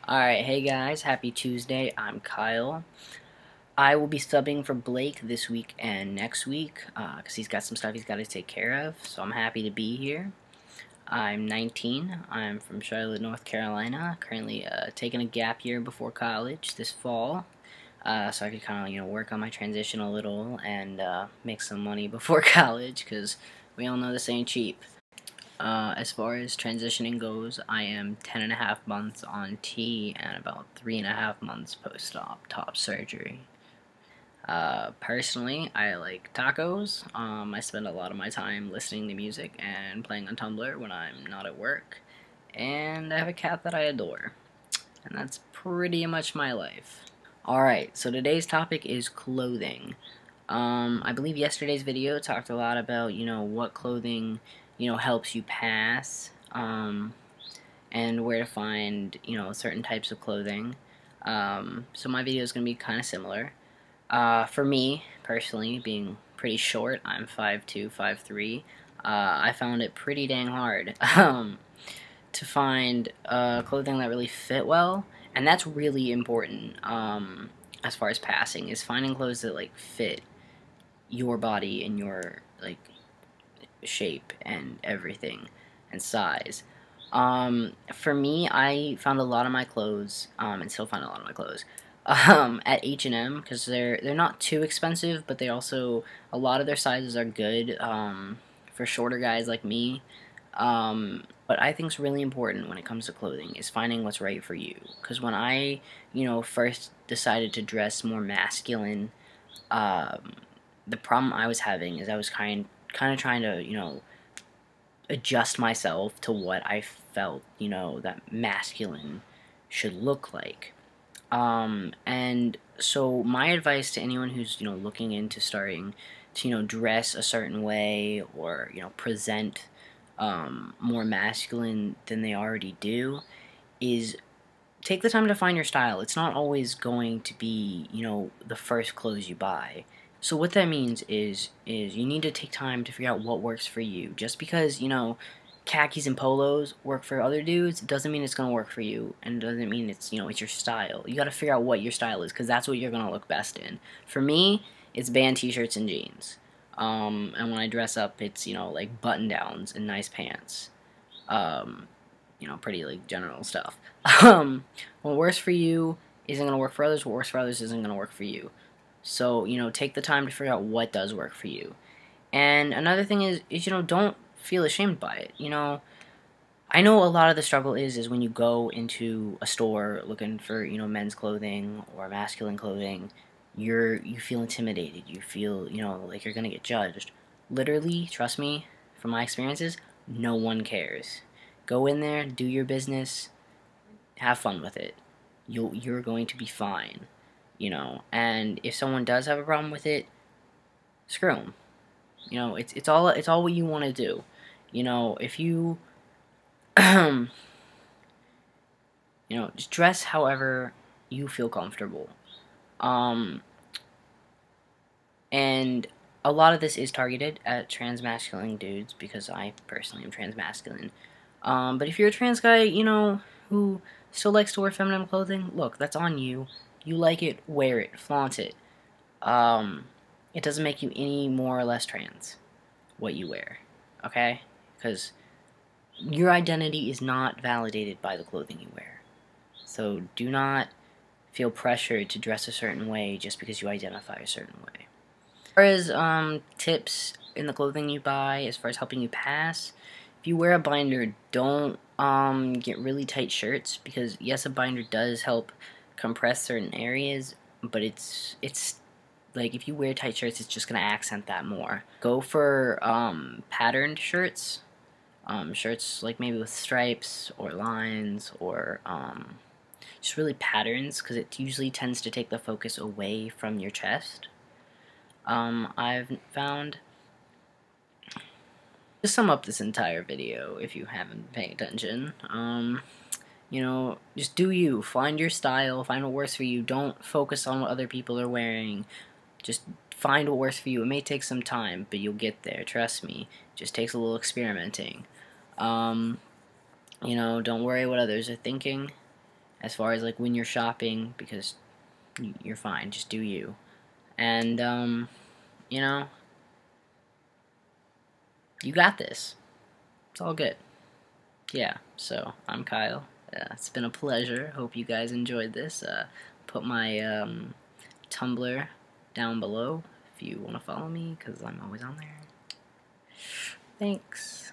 Alright, hey guys, happy Tuesday. I'm Kyle. I will be subbing for Blake this week and next week because he's got some stuff he's got to take care of, so I'm happy to be here. I'm 19. I'm from Charlotte, North Carolina. Currently taking a gap year before college this fall, so I could kind of work on my transition a little and make some money before college because we all know this ain't cheap. As far as transitioning goes, I am 10.5 months on T and about 3.5 months post-op top surgery. Personally, I like tacos. I spend a lot of my time listening to music and playing on Tumblr when I'm not at work. And I have a cat that I adore. And that's pretty much my life. Alright, so today's topic is clothing. I believe yesterday's video talked a lot about, what clothing helps you pass, and where to find, certain types of clothing. So my video is going to be kind of similar. For me, personally, being pretty short, I'm 5'2", 5'3", I found it pretty dang hard, to find, clothing that really fit well, and that's really important, as far as passing, is finding clothes that, fit your body and your, shape and everything and size. For me, I found a lot of my clothes, and still find a lot of my clothes, at H&M, because they're not too expensive, but they also, a lot of their sizes are good, for shorter guys like me. What I think is really important when it comes to clothing is finding what's right for you, because when I, first decided to dress more masculine, the problem I was having is I was kind of trying to, adjust myself to what I felt, that masculine should look like. And so my advice to anyone who's, looking into starting to, dress a certain way or, present, more masculine than they already do is take the time to find your style. It's not always going to be, the first clothes you buy. So what that means is you need to take time to figure out what works for you. Just because, khakis and polos work for other dudes doesn't mean it's going to work for you, and doesn't mean it's, it's your style. You got to figure out what your style is, because that's what you're going to look best in. For me, it's band t-shirts and jeans. And when I dress up, it's, like button-downs and nice pants. Pretty, general stuff. What works for you isn't going to work for others. What works for others isn't going to work for you. So, take the time to figure out what does work for you. And another thing is don't feel ashamed by it. I know a lot of the struggle is when you go into a store looking for, men's clothing or masculine clothing, you feel intimidated. You feel, like you're gonna get judged. Literally, trust me, from my experiences, no one cares. Go in there, do your business, have fun with it. You're going to be fine. And if someone does have a problem with it, screw them. It's all what you want to do. If you, just dress however you feel comfortable. And a lot of this is targeted at transmasculine dudes because I personally am transmasculine. But if you're a trans guy, who still likes to wear feminine clothing, look, that's on you. You like it, wear it, flaunt it. It doesn't make you any more or less trans, what you wear, okay? Because your identity is not validated by the clothing you wear. So do not feel pressured to dress a certain way just because you identify a certain way. As far as tips in the clothing you buy, as far as helping you pass, if you wear a binder, don't get really tight shirts, because yes, a binder does help compress certain areas, but it's like, if you wear tight shirts, it's just gonna accent that more. Go for patterned shirts, shirts like maybe with stripes or lines, or just really patterns, because it usually tends to take the focus away from your chest. I've found, to sum up this entire video, if you haven't paid attention, just do you. Find your style, find what works for you. Don't focus on what other people are wearing. Just find what works for you. It may take some time, but you'll get there, trust me. It just takes a little experimenting. Don't worry what others are thinking. as far as like when you're shopping, because you're fine, just do you. And you know, you got this. It's all good. Yeah, so I'm Kyle. It's been a pleasure. Hope you guys enjoyed this. Put my Tumblr down below if you want to follow me, because I'm always on there. Thanks.